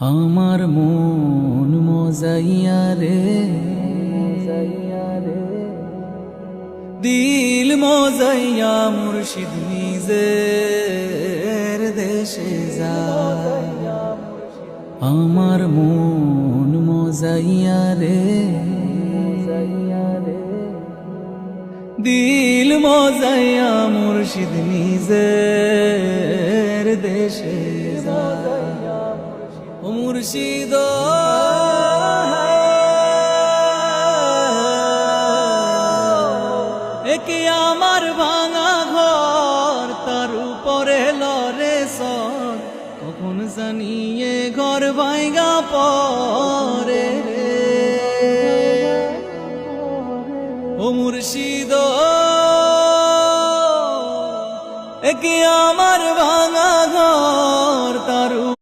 আমার মন মজাইয়া রে, দিল মজাইয়া মুর্শিদ নিজের দেশে যায়। আমার মন মজাইয়া রে, দিল মজাইয়া মুর্শিদ নিজের দেশে যায়। ও মুর্শিদ একে আমার ভাঙা ঘর, তার উপরে লরে সর, কখন জানিয়ে ঘর ভাঙা পরে রে। ও মুর্শিদ একে আমার